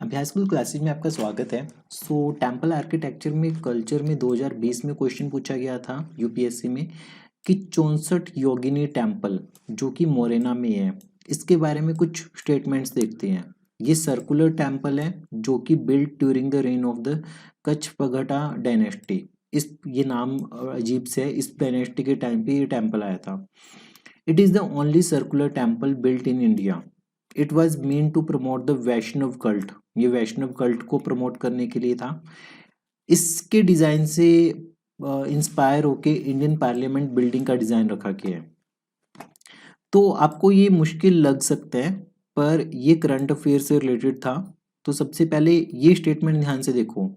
अभी high school classes में आपका स्वागत है। टेम्पल आर्किटेक्चर में कल्चर में 2020 में क्वेश्चन पूछा गया था यूपीएससी में कि 64 योगिनी टेम्पल जो कि मोरेना में है, इसके बारे में कुछ स्टेटमेंट्स देखते हैं। ये सर्कुलर टेम्पल है जो कि built during the reign of the Kachchhapaghata dynasty. ये नाम अजीब से है, इस डायनेस्टी के टाइम पे ये टेम्पल आया था। It is the only circular temple built in India. It was mean to promote the Vaishnav cult. ये वैष्णव कल्ट को प्रमोट करने के लिए था। इसके डिज़ाइन से इंस्पायर होके इंडियन पार्लियामेंट बिल्डिंग का डिज़ाइन रखा गया है। तो आपको ये मुश्किल लग सकता है, पर ये करंट अफेयर से रिलेटेड था। तो सबसे पहले ये स्टेटमेंट ध्यान से देखो,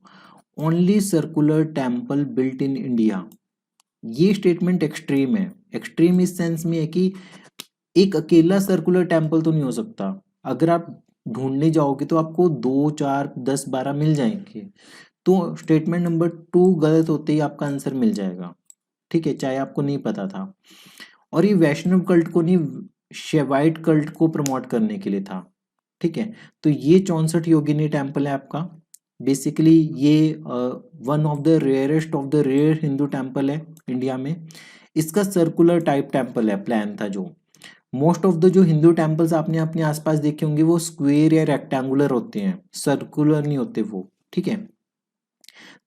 only circular temple built in India. ये स्टेटमेंट एक्सट्रीम है। एक्सट्रीम इस सेंस में है कि एक अकेला सर्कुलर टेम्पल तो नहीं हो सकता। अगर आप ढूंढने जाओगे तो आपको 2, 4, 10, 12 मिल जाएंगे। तो स्टेटमेंट नंबर 2 गलत होते ही आपका आंसर मिल जाएगा, ठीक है, चाहे आपको नहीं पता था। और ये वैष्णव कल्ट को नहीं, शैवाइट कल्ट को प्रमोट करने के लिए था, ठीक है। तो ये 64 योगिनी टेम्पल है आपका। बेसिकली ये one of the rarest of the rare Hindu temple है इंडिया में। इसका सर्कुलर टाइप टेम्पल है, प्लान था। जो मोस्ट ऑफ द जो हिंदू टेम्पल्स आपने अपने आसपास देखे होंगे वो स्क्वेयर या रेक्टेंगुलर होते हैं, सर्कुलर नहीं होते वो, ठीक है।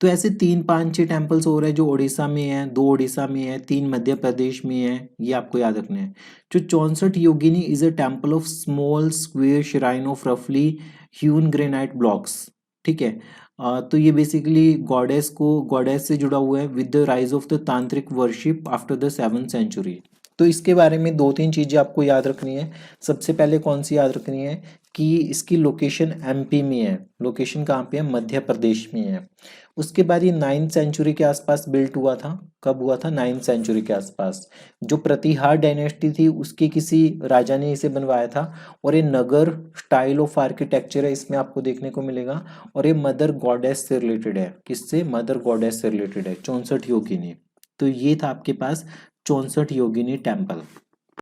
तो ऐसे 3, 5, 6 टेम्पल्स हो रहे हैं जो उड़ीसा में है, 2 उड़ीसा में है, 3 मध्य प्रदेश में है, ये आपको याद रखना है। जो 64 Yogini is a temple of small square shrine of रफली ह्यून ग्रेनाइट ब्लॉक्स, ठीक है। तो ये बेसिकली गॉडेस से जुड़ा हुआ है with the rise of the tantric worship after the 7th century. तो इसके बारे में 2-3 चीज़ें आपको याद रखनी है। सबसे पहले कौन सी याद रखनी है कि इसकी लोकेशन एमपी में है। लोकेशन कहाँ पे है? मध्य प्रदेश में है। उसके बाद ये 9th सेंचुरी के आसपास बिल्ट हुआ था। कब हुआ था? 9th सेंचुरी के आसपास। जो प्रतिहार डायनेस्टी थी उसके किसी राजा ने इसे बनवाया था। और ये नगर स्टाइल ऑफ आर्किटेक्चर है, इसमें आपको देखने को मिलेगा। और ये मदर गॉडेस से रिलेटेड है। किससे? मदर गॉडेस से रिलेटेड है, 64 योगिनी। तो ये था आपके पास 64 योगिनी टेम्पल।